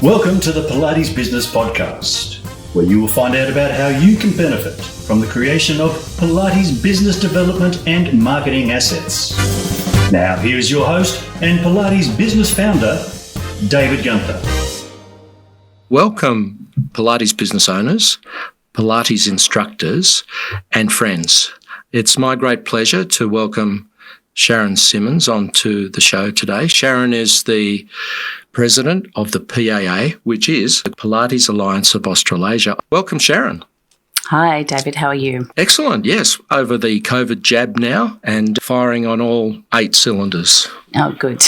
Welcome to the Pilates Business Podcast, where you will find out about how you can benefit from the creation of Pilates business development and marketing assets. Now, here is your host and Pilates business founder, David Gunther. Welcome, Pilates business owners, Pilates instructors, and friends. It's my great pleasure to welcome Sharan Simmons onto the show today. Sharan is the President of the PAA, which is the Pilates Alliance of Australasia. Welcome, Sharan. Hi, David. How are you? Excellent. Yes, over the COVID jab now and firing on all 8 cylinders. Oh, good.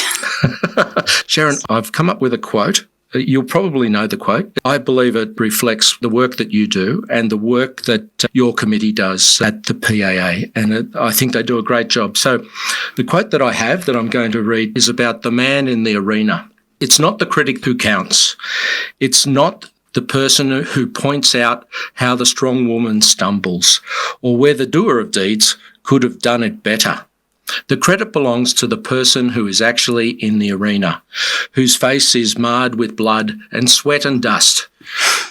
Sharan, I've come up with a quote. You'll probably know the quote. I believe it reflects the work that you do and the work that your committee does at the PAA, and I think they do a great job. So the quote that I have that I'm going to read is about the man in the arena. It's not the critic who counts. It's not the person who points out how the strong woman stumbles or where the doer of deeds could have done it better. The credit belongs to the person who is actually in the arena, whose face is marred with blood and sweat and dust,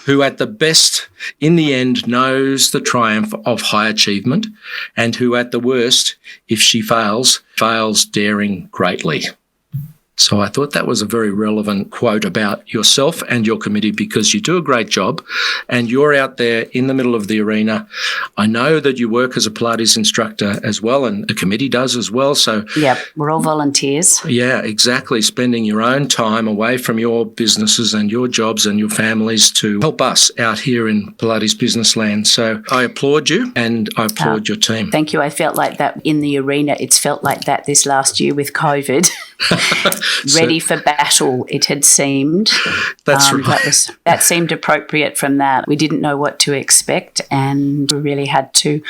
who at the best, in the end, knows the triumph of high achievement, and who at the worst, if she fails daring greatly. So I thought that was a very relevant quote about yourself and your committee, because you do a great job and you're out there in the middle of the arena. I know that you work as a Pilates instructor as well, and the committee does as well. So yep, we're all volunteers. Yeah, exactly. Spending your own time away from your businesses and your jobs and your families to help us out here in Pilates business land. So I applaud you and I applaud your team. Thank you. I felt like that in the arena. It's felt like that this last year with COVID. Ready for battle, it had seemed. That's right. That seemed appropriate from that. We didn't know what to expect, and we really had to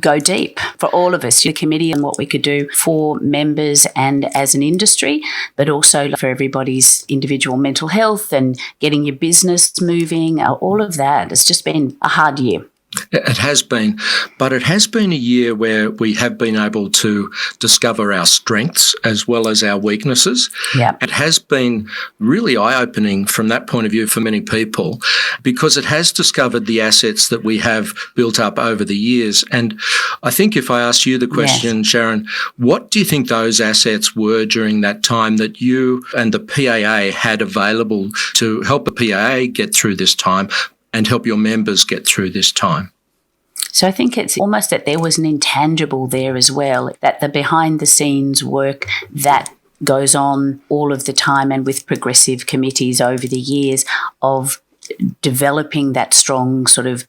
go deep for all of us, the committee, and what we could do for members and as an industry, but also for everybody's individual mental health and getting your business moving. All of that. It's just been a hard year. It has been, but it has been a year where we have been able to discover our strengths as well as our weaknesses. Yeah. It has been really eye-opening from that point of view for many people, because it has discovered the assets that we have built up over the years. And I think if I asked you the question, yes, Sharan, what do you think those assets were during that time that you and the PAA had available to help the PAA get through this time and help your members get through this time? So I think it's almost that there was an intangible there as well, that the behind-the-scenes work that goes on all of the time and with progressive committees over the years of developing that strong sort of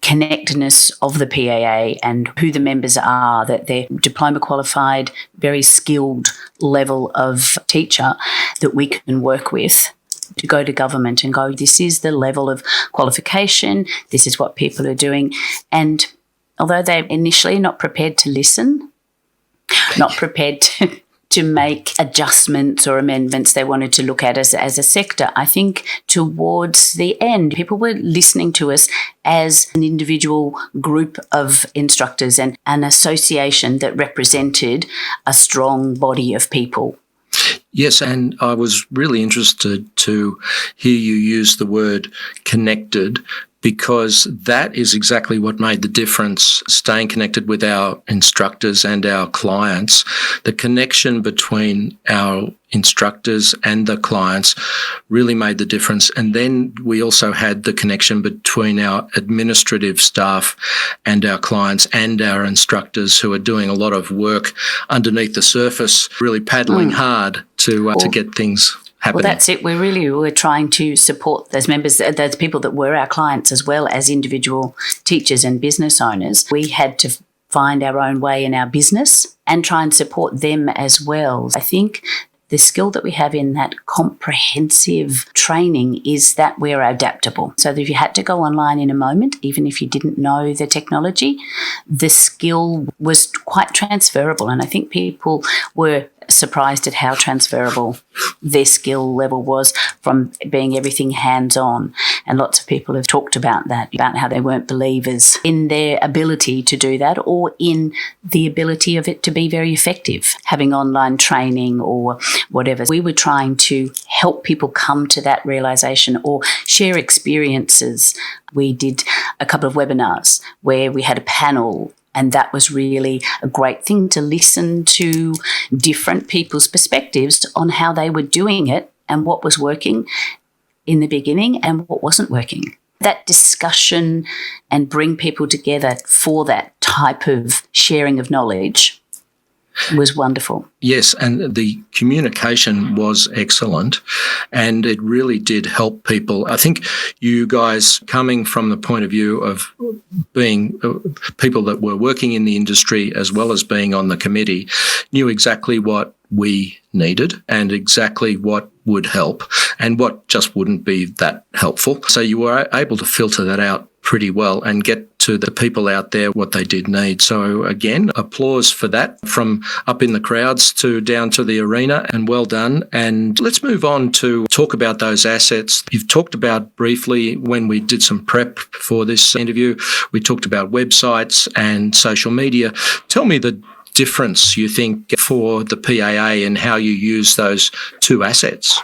connectedness of the PAA and who the members are, that they're diploma qualified, very skilled level of teacher that we can work with to go to government and go, this is the level of qualification, this is what people are doing. And although they're initially not prepared to listen, not prepared to make adjustments or amendments they wanted to look at as a sector, I think towards the end, people were listening to us as an individual group of instructors and an association that represented a strong body of people. Yes, and I was really interested to hear you use the word connected, because that is exactly what made the difference, staying connected with our instructors and our clients. The connection between our instructors and the clients really made the difference. And then we also had the connection between our administrative staff and our clients and our instructors, who are doing a lot of work underneath the surface, really paddling hard to get things happening. Well, that's it. We're trying to support those members, those people that were our clients as well as individual teachers and business owners. We had to find our own way in our business and try and support them as well. I think the skill that we have in that comprehensive training is that we're adaptable. So that if you had to go online in a moment, even if you didn't know the technology, the skill was quite transferable. And I think people were surprised at how transferable their skill level was from being everything hands-on. And lots of people have talked about that, about how they weren't believers in their ability to do that or in the ability of it to be very effective, having online training or whatever. We were trying to help people come to that realization or share experiences. We did a couple of webinars where we had a panel, and that was really a great thing to listen to different people's perspectives on how they were doing it and what was working in the beginning and what wasn't working. That discussion and bring people together for that type of sharing of knowledge was wonderful. Yes, and the communication was excellent, and it really did help people. I think you guys, coming from the point of view of being people that were working in the industry as well as being on the committee, knew exactly what we needed and exactly what would help and what just wouldn't be that helpful. So you were able to filter that out pretty well and get to the people out there what they did need. So again, applause for that, from up in the crowds to down to the arena, and well done. And let's move on to talk about those assets. You've talked about briefly when we did some prep for this interview, we talked about websites and social media. Tell me the difference you think for the PAA and how you use those two assets.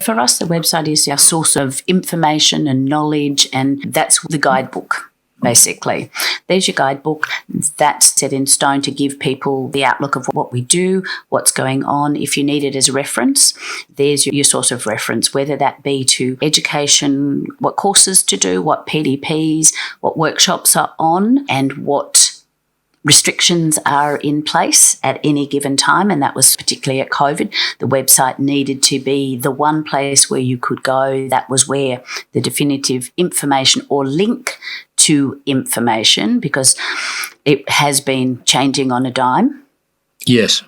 For us, the website is our source of information and knowledge, and that's the guidebook, basically. There's your guidebook. That's set in stone to give people the outlook of what we do, what's going on. If you need it as a reference, there's your source of reference, whether that be to education, what courses to do, what PDPs, what workshops are on, and what restrictions are in place at any given time, and that was particularly at COVID. The website needed to be the one place where you could go. That was where the definitive information or link to information, because it has been changing on a dime. Yes.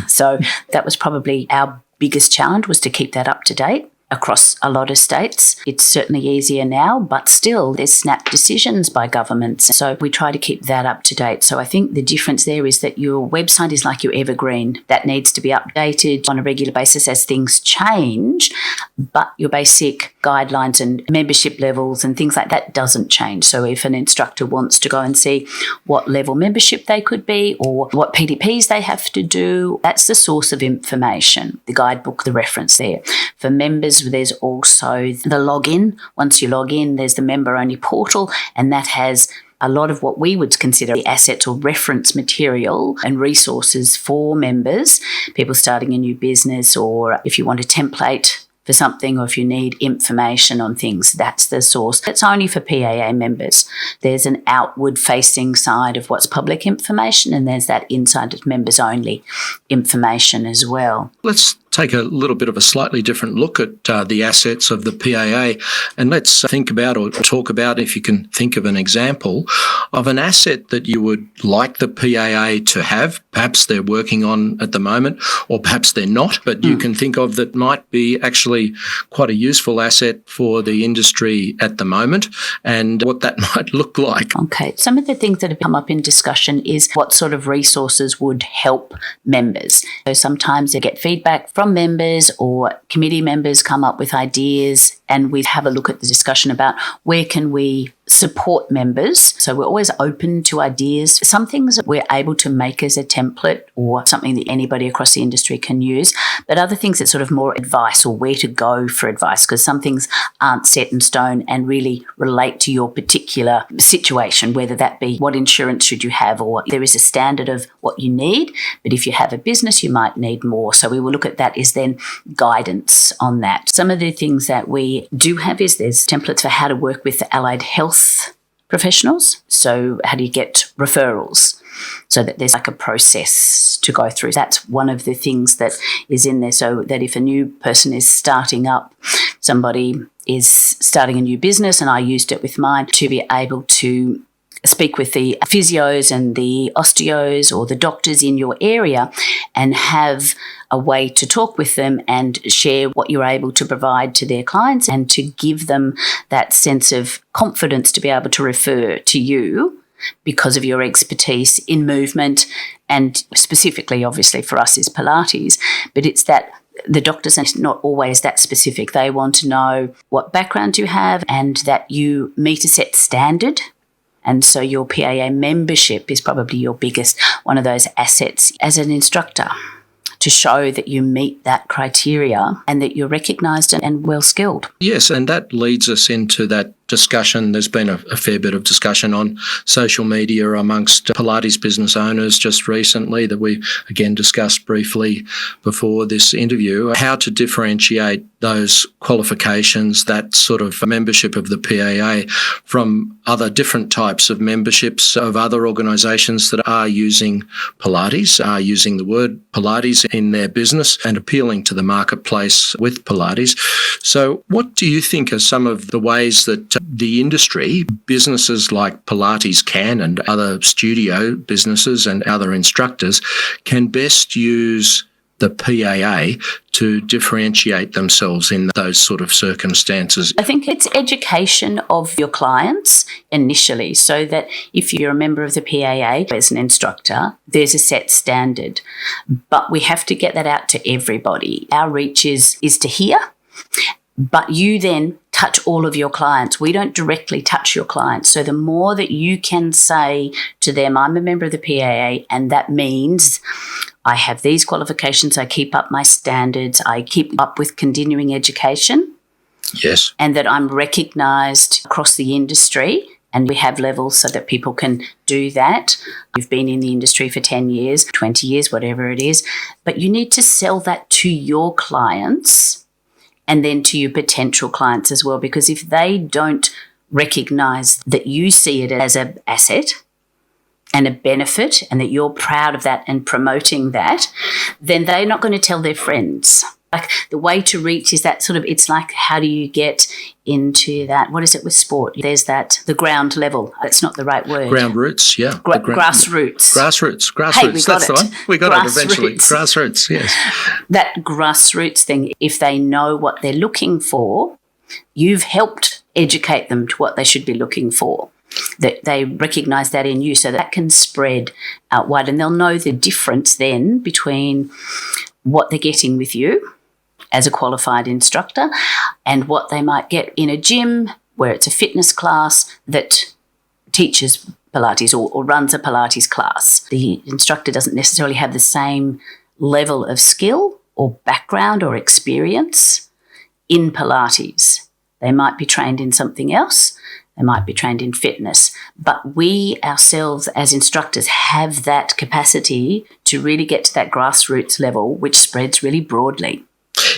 So that was probably our biggest challenge, was to keep that up to date across a lot of states. It's certainly easier now, but still there's snap decisions by governments. So we try to keep that up to date. So I think the difference there is that your website is like your evergreen that needs to be updated on a regular basis as things change, but your basic guidelines and membership levels and things like that doesn't change. So if an instructor wants to go and see what level membership they could be or what PDPs they have to do, that's the source of information, the guidebook, the reference there. For members, there's also the login. Once you log in, there's the member-only portal, and that has a lot of what we would consider the assets or reference material and resources for members, people starting a new business, or if you want a template for something, or if you need information on things, that's the source. It's only for PAA members. There's an outward-facing side of what's public information, and there's that inside of members-only information as well. Let's take a little bit of a slightly different look at the assets of the PAA, and let's think about or talk about, if you can think of an example of an asset that you would like the PAA to have. Perhaps they're working on at the moment, or perhaps they're not, but you can think of that might be actually quite a useful asset for the industry at the moment, and what that might look like. Okay. Some of the things that have come up in discussion is what sort of resources would help members. So sometimes they get feedback from members, or committee members come up with ideas, and we have a look at the discussion about where can we support members. So we're always open to ideas. Some things we're able to make as a template or something that anybody across the industry can use, but other things it's sort of more advice or where to go for advice, because some things aren't set in stone and really relate to your particular situation, whether that be what insurance should you have, or there is a standard of what you need, but if you have a business you might need more. So we will look at that as then guidance on that. Some of the things that we do have is there's templates for how to work with the allied health professionals. So how do you get referrals? So that there's like a process to go through. That's one of the things that is in there, so that if a new person is starting up, somebody is starting a new business, and I used it with mine, to be able to speak with the physios and the osteos or the doctors in your area and have a way to talk with them and share what you're able to provide to their clients, and to give them that sense of confidence to be able to refer to you because of your expertise in movement, and specifically, obviously, for us is Pilates, but it's that the doctors are not always that specific. They want to know what background you have and that you meet a set standard. And so your PAA membership is probably your biggest, one of those assets as an instructor, to show that you meet that criteria and that you're recognised and well skilled. Yes, and that leads us into that discussion. There's been a fair bit of discussion on social media amongst Pilates business owners just recently that we again discussed briefly before this interview, how to differentiate those qualifications, that sort of membership of the PAA from other different types of memberships of other organisations that are using Pilates, are using the word Pilates in their business and appealing to the marketplace with Pilates. So what do you think are some of the ways that the industry, businesses like Pilates can, and other studio businesses and other instructors, can best use the PAA to differentiate themselves in those sort of circumstances? I think it's education of your clients initially, so that if you're a member of the PAA as an instructor, there's a set standard. But we have to get that out to everybody. Our reach is to here, but you then touch all of your clients. We don't directly touch your clients. So the more that you can say to them, I'm a member of the PAA, and that means I have these qualifications, I keep up my standards, I keep up with continuing education. Yes. And that I'm recognised across the industry, and we have levels so that people can do that. You've been in the industry for 10 years, 20 years, whatever it is, but you need to sell that to your clients and then to your potential clients as well, because if they don't recognise that you see it as an asset and a benefit and that you're proud of that and promoting that, then they're not going to tell their friends. Like, the way to reach is that sort of, it's like, how do you get into that? What is it with sport? There's that, the ground level. That's not the right word. Ground roots, yeah. Grassroots. Grassroots. Hey, we got That's the one. We got it eventually. Grassroots, yes. That grassroots thing, if they know what they're looking for, you've helped educate them to what they should be looking for. That they recognise that in you, so that can spread out wide, and they'll know the difference then between what they're getting with you as a qualified instructor and what they might get in a gym where it's a fitness class that teaches Pilates or runs a Pilates class. The instructor doesn't necessarily have the same level of skill or background or experience in Pilates. They might be trained in something else. They might be trained in fitness. But we ourselves as instructors have that capacity to really get to that grassroots level, which spreads really broadly.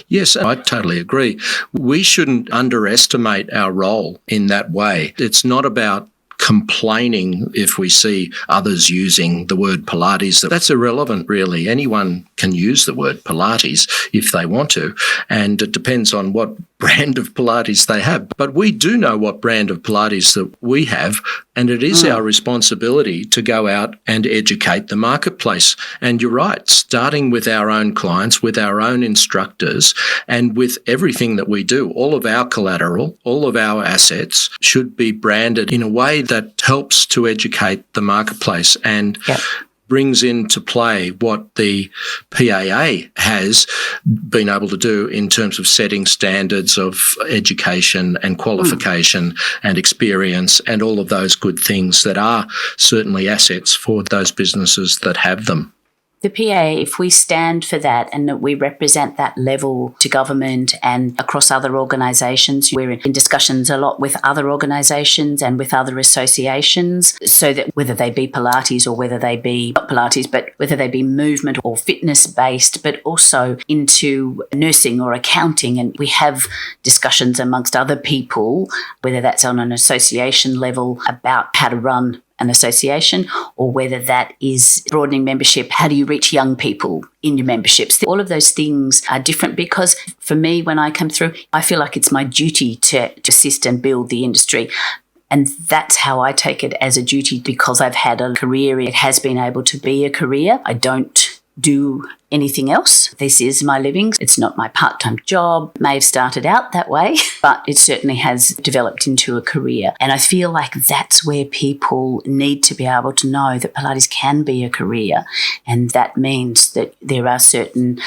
Yes, I totally agree. We shouldn't underestimate our role in that way. It's not about complaining if we see others using the word Pilates. That's irrelevant, really. Anyone can use the word Pilates if they want to, and it depends on what brand of Pilates they have. But we do know what brand of Pilates that we have, and it is our responsibility to go out and educate the marketplace. And you're right, starting with our own clients, with our own instructors, and with everything that we do, all of our collateral, all of our assets should be branded in a way that helps to educate the marketplace and brings into play what the PAA has been able to do in terms of setting standards of education and qualification and experience and all of those good things that are certainly assets for those businesses that have them. The PA, if we stand for that and that we represent that level to government and across other organisations, we're in discussions a lot with other organisations and with other associations, so that whether they be Pilates or whether they be, not Pilates, but whether they be movement or fitness-based, but also into nursing or accounting. And we have discussions amongst other people, whether that's on an association level about how to run an association, or whether that is broadening membership. How do you reach young people in your memberships? All of those things are different, because for me, when I come through, I feel like it's my duty to assist and build the industry. And that's how I take it, as a duty, because I've had a career. It has been able to be a career. I don't do anything else. This is my living. It's not my part-time job. May have started out that way, but it certainly has developed into a career. And I feel like that's where people need to be able to know that Pilates can be a career. And that means that there are certain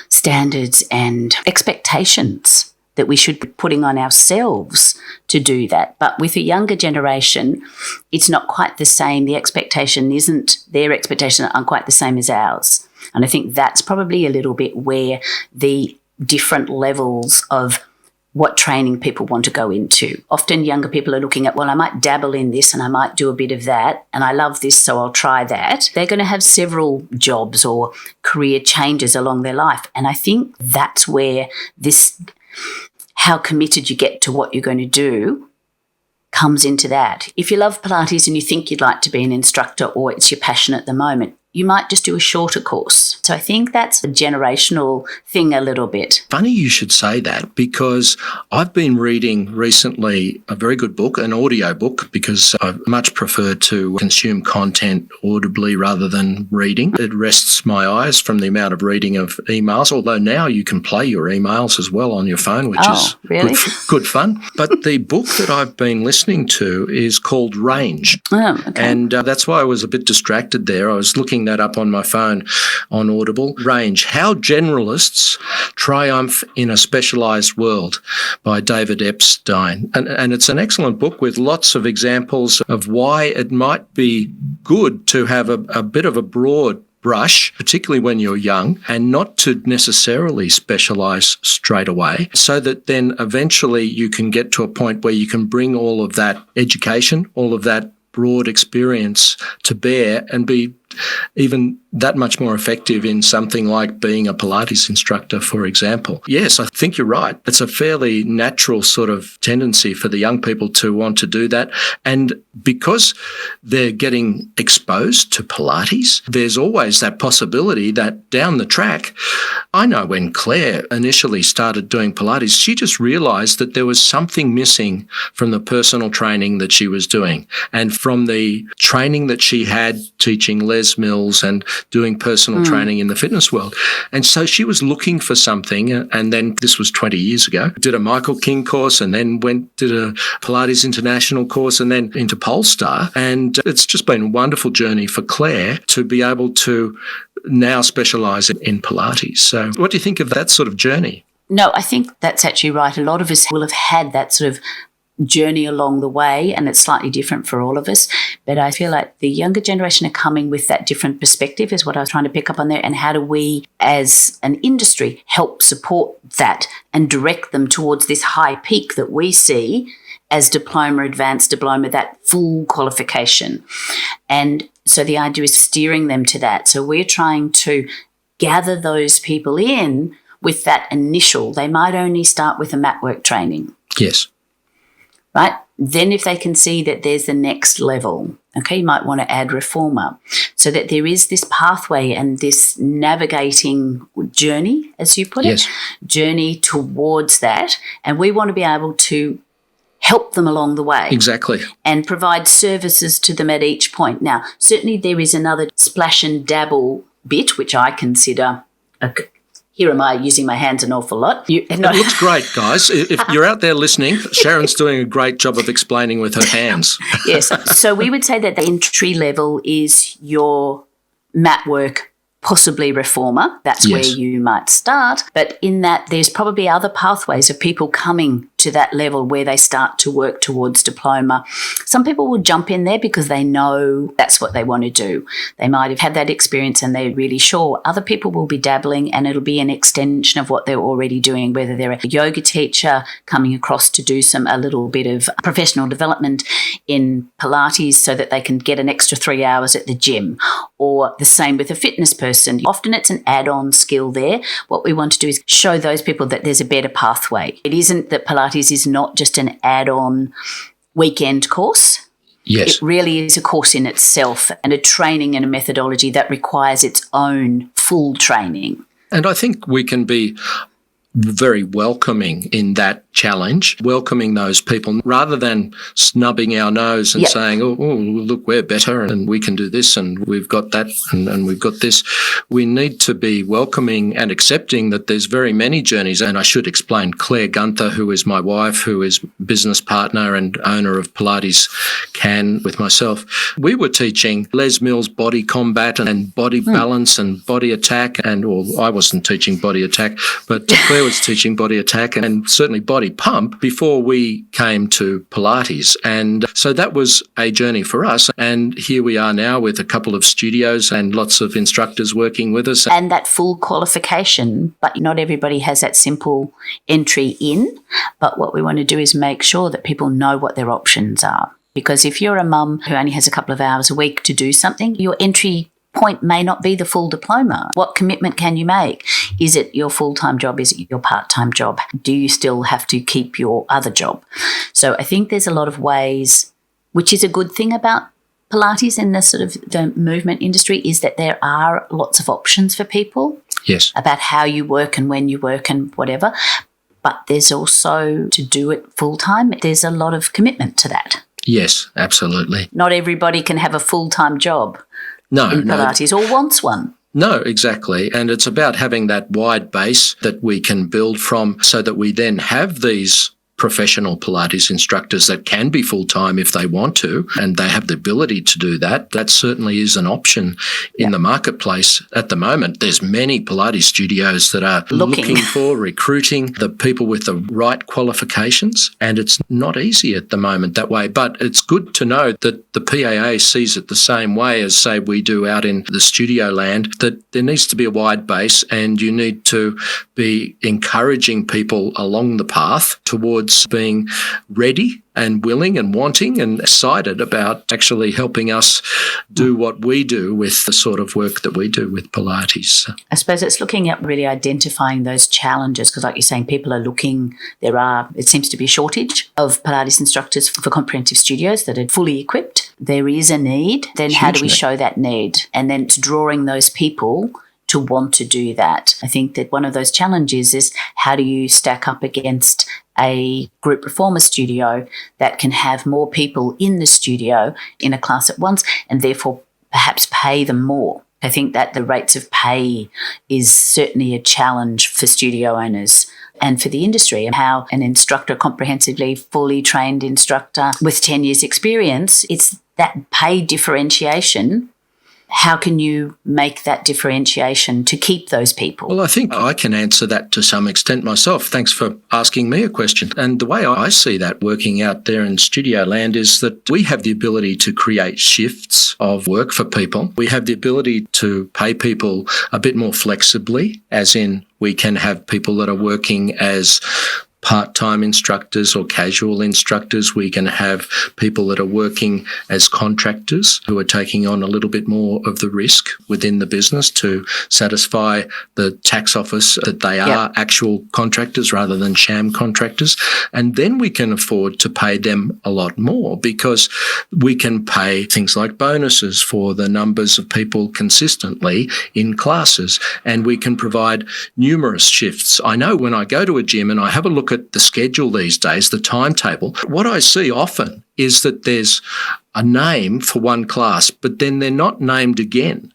standards and expectations that we should be putting on ourselves to do that. But with a younger generation, it's not quite the same. The expectation isn't, their expectations aren't quite the same as ours. And I think that's probably a little bit where the different levels of what training people want to go into. Often younger people are looking at, well, I might dabble in this and I might do a bit of that, and I love this, so I'll try that. They're going to have several jobs or career changes along their life. And I think that's where this, how committed you get to what you're going to do, comes into that. If you love Pilates and you think you'd like to be an instructor, or it's your passion at the moment, you might just do a shorter course. So I think that's a generational thing a little bit. Funny you should say that, because I've been reading recently a very good book, an audio book, because I much prefer to consume content audibly rather than reading. It rests my eyes from the amount of reading of emails, although now you can play your emails as well on your phone, which is really? good fun. But the book that I've been listening to is called Range. Oh, okay. And that's why I was a bit distracted there. I was looking that up on my phone on Audible. Range, How Generalists Triumph in a Specialised World by David Epstein. And it's an excellent book with lots of examples of why it might be good to have a bit of a broad brush, particularly when you're young, and not to necessarily specialise straight away, so that then eventually you can get to a point where you can bring all of that education, all of that broad experience to bear and be even that much more effective in something like being a Pilates instructor, for example. Yes, I think you're right. It's a fairly natural sort of tendency for the young people to want to do that. And because they're getting exposed to Pilates, there's always that possibility that down the track, I know when Claire initially started doing Pilates, she just realised that there was something missing from the personal training that she was doing and from the training that she had teaching Les Mills and doing personal training in the fitness world. And so she was looking for something, and then this was 20 years ago, did a Michael King course and then did a Pilates International course and then into Polestar. And it's just been a wonderful journey for Claire to be able to now specialise in Pilates. So what do you think of that sort of journey? No, I think that's actually right. A lot of us will have had that sort of journey along the way, and it's slightly different for all of us. But I feel like the younger generation are coming with that different perspective is what I was trying to pick up on there. And how do we as an industry help support that and direct them towards this high peak that we see as diploma, advanced diploma, that full qualification. And so the idea is steering them to that. So we're trying to gather those people in with that initial. They might only start with a mat work training. Yes. Right? Then if they can see that there's the next level, okay, you might want to add reformer, so that there is this pathway and this navigating journey, as you put it, journey towards that. And we want to be able to help them along the way. Exactly. And provide services to them at each point. Now, certainly there is another splash and dabble bit, which I consider here am I using my hands an awful lot. It looks great, guys. If you're out there listening, Sharon's doing a great job of explaining with her hands. Yes. So we would say that the entry level is your mat work, possibly reformer. That's where you might start. But in that, there's probably other pathways of people coming to that level where they start to work towards diploma. Some people will jump in there because they know that's what they want to do. They might have had that experience and they're really sure. Other people will be dabbling and it'll be an extension of what they're already doing, whether they're a yoga teacher coming across to do a little bit of professional development in Pilates so that they can get an extra 3 hours at the gym, or the same with a fitness person. Often it's an add-on skill there. What we want to do is show those people that there's a better pathway. It isn't that Pilates is not just an add-on weekend course. Yes. It really is a course in itself and a training and a methodology that requires its own full training. And I think we can be very welcoming in that challenge, welcoming those people rather than snubbing our nose and saying, oh, look, we're better and we can do this and we've got that and we've got this. We need to be welcoming and accepting that there's very many journeys. And I should explain, Claire Gunther, who is my wife, who is business partner and owner of Pilates Can with myself, we were teaching Les Mills body combat and body balance and body attack. And I wasn't teaching body attack, but Claire was teaching body attack and certainly body pump before we came to Pilates. And so that was a journey for us. And here we are now with a couple of studios and lots of instructors working with us. And that full qualification, but not everybody has that simple entry in. But what we want to do is make sure that people know what their options are. Because if you're a mum who only has a couple of hours a week to do something, your entry point may not be the full diploma. What commitment can you make? Is it your full-time job? Is it your part-time job? Do you still have to keep your other job? So I think there's a lot of ways, which is a good thing about Pilates in the sort of the movement industry, is that there are lots of options for people. Yes. About how you work and when you work and whatever. But there's also, to do it full-time, there's a lot of commitment to that. Yes, absolutely. Not everybody can have a full-time job. No, in Pilates or wants one. No, exactly. And it's about having that wide base that we can build from so that we then have these professional Pilates instructors that can be full-time if they want to, and they have the ability to do that. That certainly is an option in the marketplace at the moment. There's many Pilates studios that are looking for, recruiting the people with the right qualifications, and it's not easy at the moment that way. But it's good to know that the PAA sees it the same way as, say, we do out in the studio land, that there needs to be a wide base and you need to be encouraging people along the path towards being ready and willing and wanting and excited about actually helping us do what we do with the sort of work that we do with Pilates. I suppose it's looking at really identifying those challenges because, like you're saying, people are looking, it seems to be a shortage of Pilates instructors for comprehensive studios that are fully equipped. There is a need. Then how do we show that need? And then it's drawing those people to want to do that. I think that one of those challenges is how do you stack up against a group reformer studio that can have more people in the studio in a class at once and therefore perhaps pay them more. I think that the rates of pay is certainly a challenge for studio owners and for the industry, and how an instructor, comprehensively fully trained instructor with 10 years experience, it's that pay differentiation. How can you make that differentiation to keep those people? Well, I think I can answer that to some extent myself. Thanks for asking me a question. And the way I see that working out there in studio land is that we have the ability to create shifts of work for people. We have the ability to pay people a bit more flexibly, as in we can have people that are working as part-time instructors or casual instructors. We can have people that are working as contractors who are taking on a little bit more of the risk within the business to satisfy the tax office that they are actual contractors rather than sham contractors. And then we can afford to pay them a lot more because we can pay things like bonuses for the numbers of people consistently in classes, and we can provide numerous shifts. I know when I go to a gym and I have a look at the schedule these days, the timetable, what I see often is that there's a name for one class, but then they're not named again.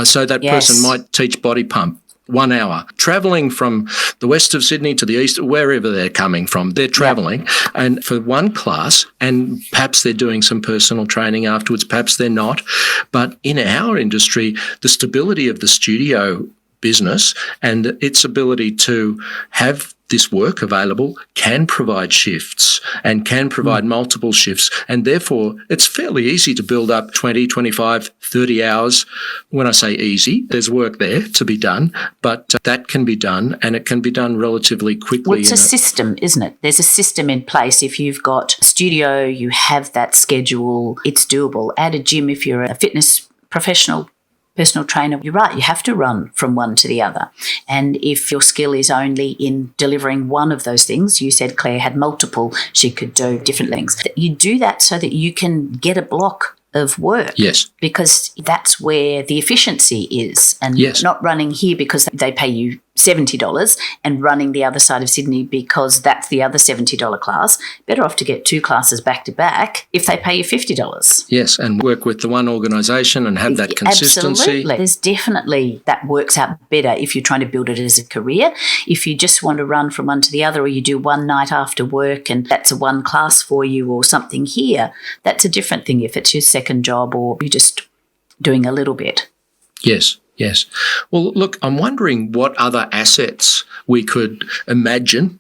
So that person might teach body pump 1 hour, travelling from the west of Sydney to the east, wherever they're coming from, they're travelling and for one class, and perhaps they're doing some personal training afterwards, perhaps they're not. But in our industry, the stability of the studio business and its ability to have this work available can provide shifts and can provide multiple shifts. And therefore, it's fairly easy to build up 20, 25, 30 hours. When I say easy, there's work there to be done, but that can be done and it can be done relatively quickly. Well, it's a system, isn't it? There's a system in place. If you've got a studio, you have that schedule, it's doable. At a gym, if you're a fitness professional, personal trainer, you're right, you have to run from one to the other. And if your skill is only in delivering one of those things, you said Claire had multiple, she could do different things. You do that so that you can get a block of work. Yes. Because that's where the efficiency is, and not running here because they pay you $70 and running the other side of Sydney because that's the other $70 class, better off to get 2 classes back to back if they pay you $50. Yes, and work with the one organisation and have that consistency. Absolutely. There's definitely that works out better if you're trying to build it as a career. If you just want to run from one to the other, or you do one night after work and that's a one class for you or something here, that's a different thing if it's your second job or you're just doing a little bit. Yes. Yes. Well, look, I'm wondering what other assets we could imagine.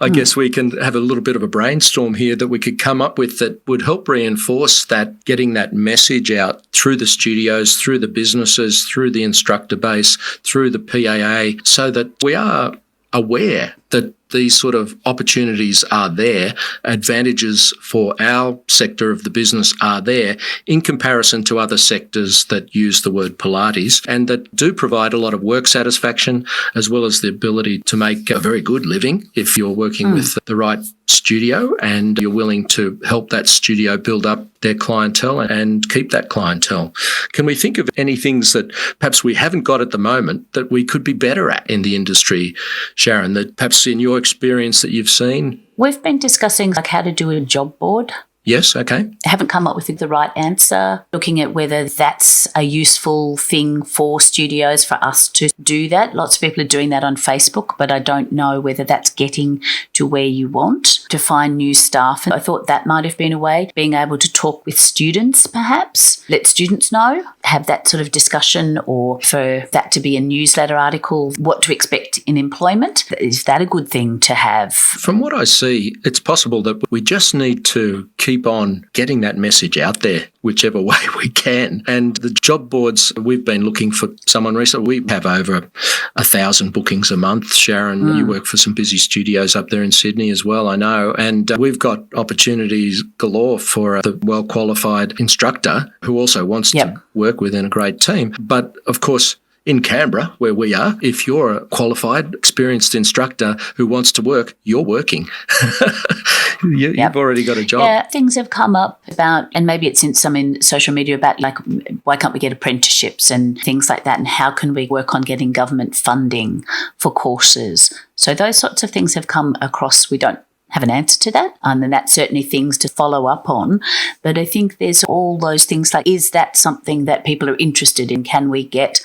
I guess we can have a little bit of a brainstorm here that we could come up with that would help reinforce that, getting that message out through the studios, through the businesses, through the instructor base, through the PAA, so that we are aware that these sort of opportunities are there, advantages for our sector of the business are there in comparison to other sectors that use the word Pilates and that do provide a lot of work satisfaction as well as the ability to make a very good living if you're working with the right studio and you're willing to help that studio build up their clientele and keep that clientele. Can we think of any things that perhaps we haven't got at the moment that we could be better at in the industry, Sharan, that perhaps in your experience that you've seen? We've been discussing like how to do a job board. Yes, okay. Haven't come up with the right answer, looking at whether that's a useful thing for studios for us to do that. Lots of people are doing that on Facebook, but I don't know whether that's getting to where you want to find new staff. And I thought that might have been a way, being able to talk with students perhaps, let students know, have that sort of discussion, or for that to be a newsletter article, what to expect in employment. Is that a good thing to have? From what I see, it's possible that we just need to keep on getting that message out there whichever way we can. And the job boards, we've been looking for someone recently. We have over 1,000 bookings a month. Sharan, you work for some busy studios up there in Sydney as well, I know. And we've got opportunities galore for the well-qualified instructor who also wants to work within a great team. But of course, in Canberra, where we are, if you're a qualified, experienced instructor who wants to work, you're working. You've already got a job. Yeah, things have come up about, and maybe it's in some in social media about like, why can't we get apprenticeships and things like that, and how can we work on getting government funding for courses? So those sorts of things have come across. We don't have an answer to that, and that's certainly things to follow up on. But I think there's all those things like, is that something that people are interested in? Can we get,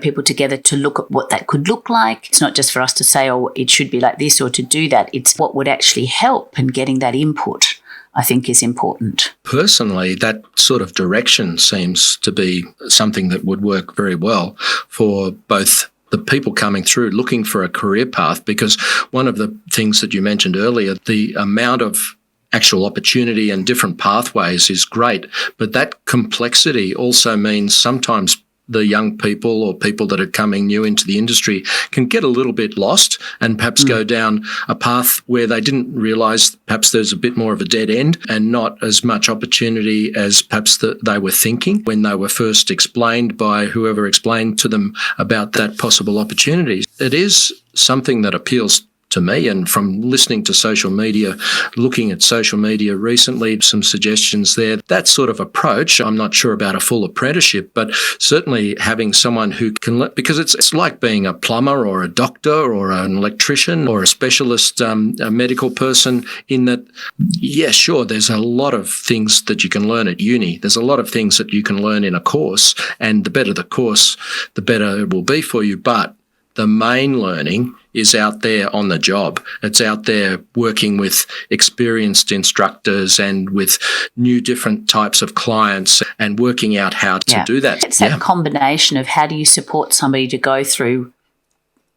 people together to look at what that could look like? It's not just for us to say, oh, it should be like this or to do that. It's what would actually help, and getting that input, I think, is important. Personally, that sort of direction seems to be something that would work very well for both the people coming through looking for a career path, because one of the things that you mentioned earlier, the amount of actual opportunity and different pathways is great, but that complexity also means sometimes the young people or people that are coming new into the industry can get a little bit lost and perhaps go down a path where they didn't realise perhaps there's a bit more of a dead end and not as much opportunity as perhaps they were thinking when they were first explained by whoever explained to them about that possible opportunity. It is something that appeals to me, and from listening to social media, looking at social media recently, some suggestions there, that sort of approach, I'm not sure about a full apprenticeship, but certainly having someone who can, because it's like being a plumber or a doctor or an electrician or a specialist, a medical person, in that, yeah, sure, there's a lot of things that you can learn at uni. There's a lot of things that you can learn in a course, and the better the course, the better it will be for you. But the main learning is out there on the job. It's out there working with experienced instructors and with new different types of clients and working out how to do that. It's that combination of how do you support somebody to go through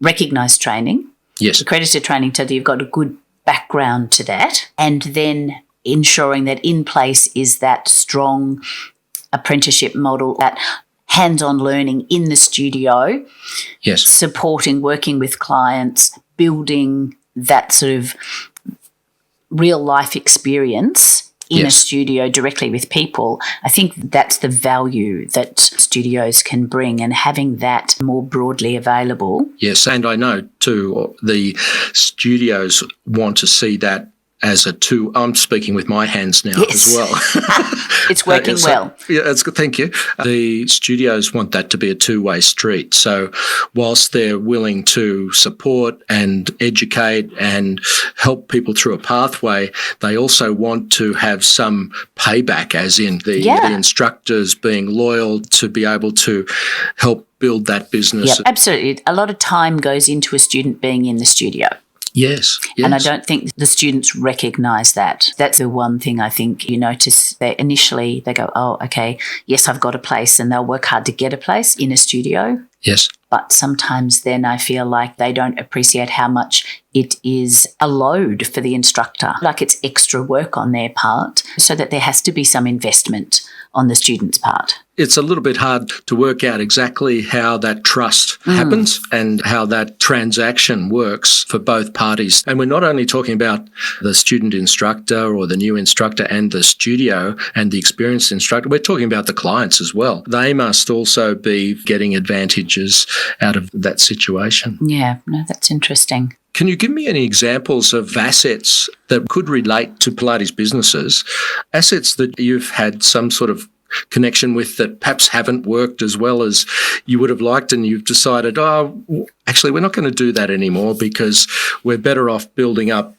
recognised training, accredited training, so that you've got a good background to that, and then ensuring that in place is that strong apprenticeship model, that hands-on learning in the studio, supporting, working with clients, building that sort of real-life experience in a studio directly with people. I think that's the value that studios can bring, and having that more broadly available. Yes, and I know too the studios want to see that as a two. I'm speaking with my hands now Yes. as well. It's working well. Yeah, that's good. Thank you. The studios want that to be a two-way street. So whilst they're willing to support and educate and help people through a pathway, they also want to have some payback, as in the instructors being loyal to be able to help build that business. Yeah, absolutely. A lot of time goes into a student being in the studio. Yes. And I don't think the students recognise that. That's the one thing I think you notice. They initially go, oh, okay, yes, I've got a place, and they'll work hard to get a place in a studio. Yes. But sometimes then I feel like they don't appreciate how much it is a load for the instructor, like it's extra work on their part, so that there has to be some investment on the student's part. It's a little bit hard to work out exactly how that trust happens and how that transaction works for both parties. And we're not only talking about the student instructor or the new instructor and the studio and the experienced instructor, we're talking about the clients as well. They must also be getting advantages out of that situation. Yeah, no, that's interesting. Can you give me any examples of assets that could relate to Pilates businesses, assets that you've had some sort of connection with that perhaps haven't worked as well as you would have liked, and you've decided, actually, we're not going to do that anymore because we're better off building up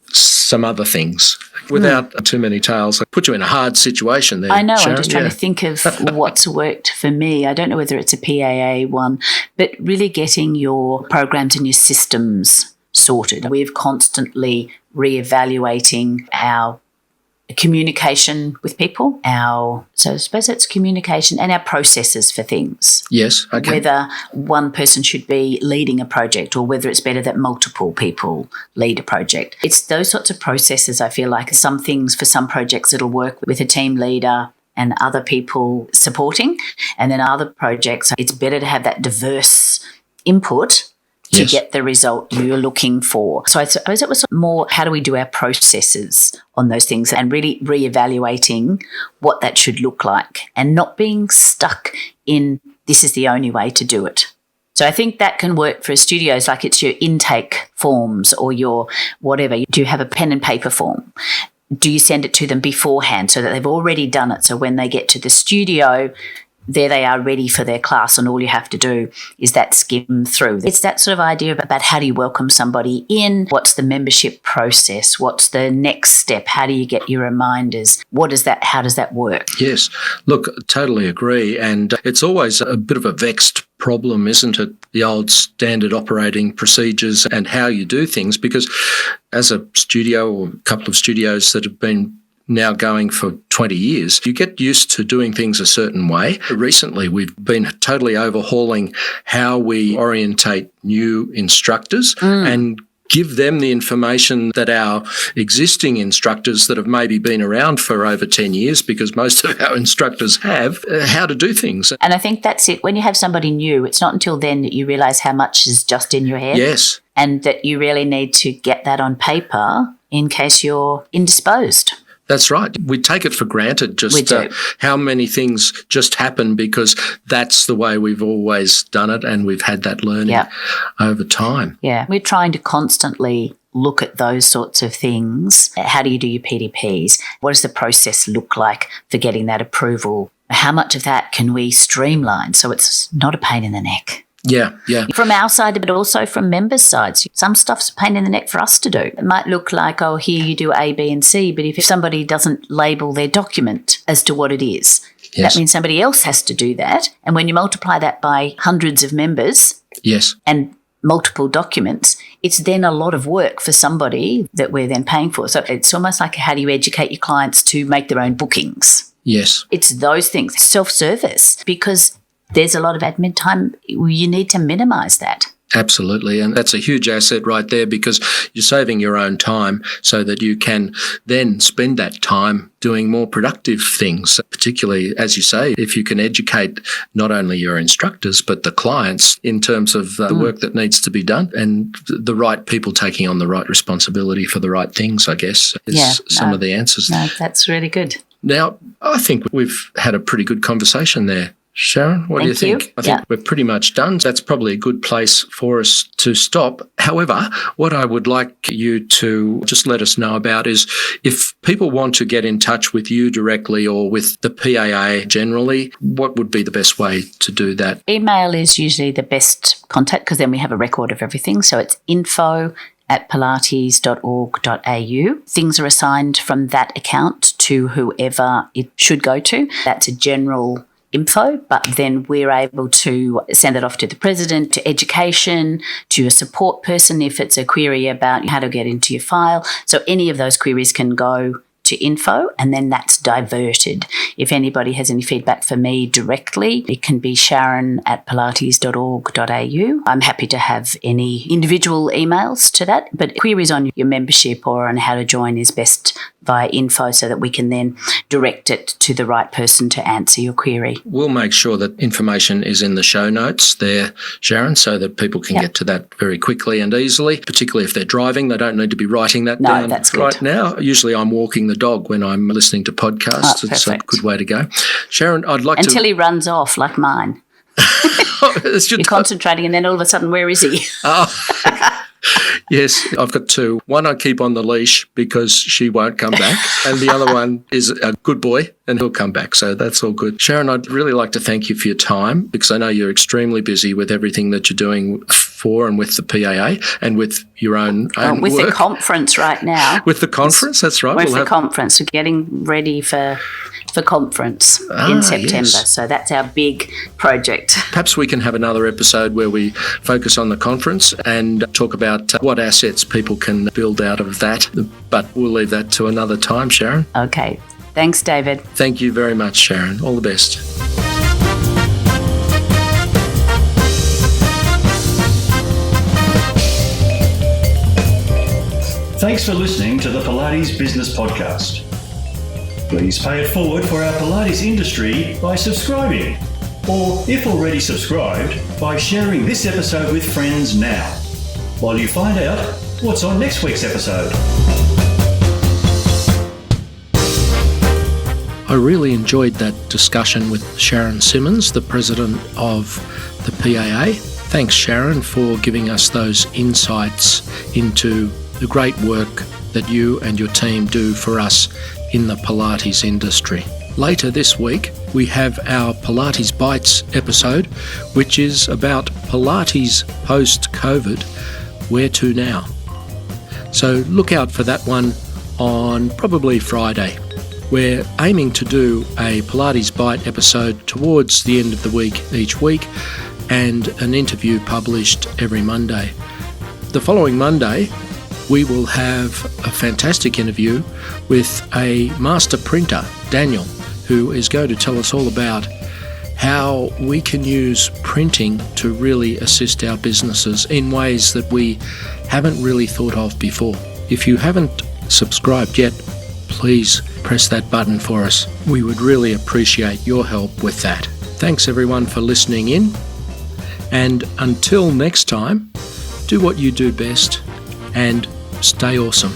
some other things? Without too many tales, I put you in a hard situation there. I know, Sharan. I'm just trying to think of what's worked for me. I don't know whether it's a PAA one, but really getting your programs and your systems sorted. We're constantly reevaluating our communication with people, so I suppose it's communication and our processes for things. Yes, okay. Whether one person should be leading a project or whether it's better that multiple people lead a project. It's those sorts of processes, I feel like. Some things for some projects it'll work with a team leader and other people supporting, and then other projects it's better to have that diverse input to get the result you're looking for. So I suppose it was more, how do we do our processes on those things and really reevaluating what that should look like and not being stuck in this is the only way to do it. So I think that can work for studios, like it's your intake forms or your whatever. Do you have a pen and paper form? Do you send it to them beforehand so that they've already done it? So when they get to the studio, there they are ready for their class, and all you have to do is that skim through. It's that sort of idea about how do you welcome somebody in, what's the membership process, what's the next step, how do you get your reminders, how does that work? Yes, look, totally agree, and it's always a bit of a vexed problem, isn't it, the old standard operating procedures and how you do things, because as a studio or a couple of studios that have been now going for 20 years, you get used to doing things a certain way. Recently, we've been totally overhauling how we orientate new instructors and give them the information that our existing instructors that have maybe been around for over 10 years, because most of our instructors have, how to do things. And I think that's it. When you have somebody new, it's not until then that you realise how much is just in your head. Yes. And that you really need to get that on paper in case you're indisposed. That's right. We take it for granted just how many things just happen because that's the way we've always done it, and we've had that learning over time. Yeah, we're trying to constantly look at those sorts of things. How do you do your PDPs? What does the process look like for getting that approval? How much of that can we streamline so it's not a pain in the neck? Yeah. From our side, but also from members' sides. Some stuff's a pain in the neck for us to do. It might look like, here you do A, B and C, but if somebody doesn't label their document as to what it is, that means somebody else has to do that. And when you multiply that by hundreds of members and multiple documents, it's then a lot of work for somebody that we're then paying for. So it's almost like how do you educate your clients to make their own bookings? Yes. It's those things, self-service, because there's a lot of admin time. You need to minimise that. Absolutely. And that's a huge asset right there because you're saving your own time so that you can then spend that time doing more productive things, particularly, as you say, if you can educate not only your instructors but the clients in terms of the work that needs to be done and the right people taking on the right responsibility for the right things, I guess, is some of the answers. No, that's really good. Now, I think we've had a pretty good conversation there, Sharon, what do you Thank think? I think we're pretty much done. That's probably a good place for us to stop. However, what I would like you to just let us know about is if people want to get in touch with you directly or with the PAA generally, what would be the best way to do that? Email is usually the best contact because then we have a record of everything. So it's info@pilates.org.au. Things are assigned from that account to whoever it should go to. That's a general info, but then we're able to send it off to the president, to education, to a support person if it's a query about how to get into your file. So any of those queries can go to info, and then that's diverted. If anybody has any feedback for me directly, it can be sharon@pilates.org.au. I'm happy to have any individual emails to that, but queries on your membership or on how to join is best via info so that we can then direct it to the right person to answer your query. We'll make sure that information is in the show notes there, Sharon, so that people can get to that very quickly and easily, particularly if they're driving. They don't need to be writing that down that's right good. now. Usually I'm walking the dog when I'm listening to podcasts. It's a good way to go. Sharon, I'd like Until he runs off like mine. You're concentrating and then all of a sudden, where is he? Yes, I've got two. One I keep on the leash because she won't come back, and the other one is a good boy and he'll come back. So that's all good. Sharon, I'd really like to thank you for your time because I know you're extremely busy with everything that you're doing for and with the PAA and with your own with work. the conference right now. With the conference, that's right. With the conference. We're getting ready for conference in September. Yes. So that's our big project. Perhaps we can have another episode where we focus on the conference and talk about what assets people can build out of that. But we'll leave that to another time, Sharon. Okay. Thanks, David. Thank you very much, Sharon. All the best. Thanks for listening to the Pilates Business Podcast. Please pay it forward for our Pilates industry by subscribing, or if already subscribed, by sharing this episode with friends now, while you find out what's on next week's episode. I really enjoyed that discussion with Sharan Simmons, the President of the PAA. Thanks, Sharon, for giving us those insights into the great work that you and your team do for us in the Pilates industry. Later this week, we have our Pilates Bites episode, which is about Pilates post-COVID, where to now? So look out for that one on probably Friday. We're aiming to do a Pilates Bite episode towards the end of the week each week and an interview published every Monday. The following Monday, we will have a fantastic interview with a master printer, Daniel, who is going to tell us all about how we can use printing to really assist our businesses in ways that we haven't really thought of before. If you haven't subscribed yet, please press that button for us. We would really appreciate your help with that. Thanks everyone for listening in. And until next time, do what you do best and stay awesome.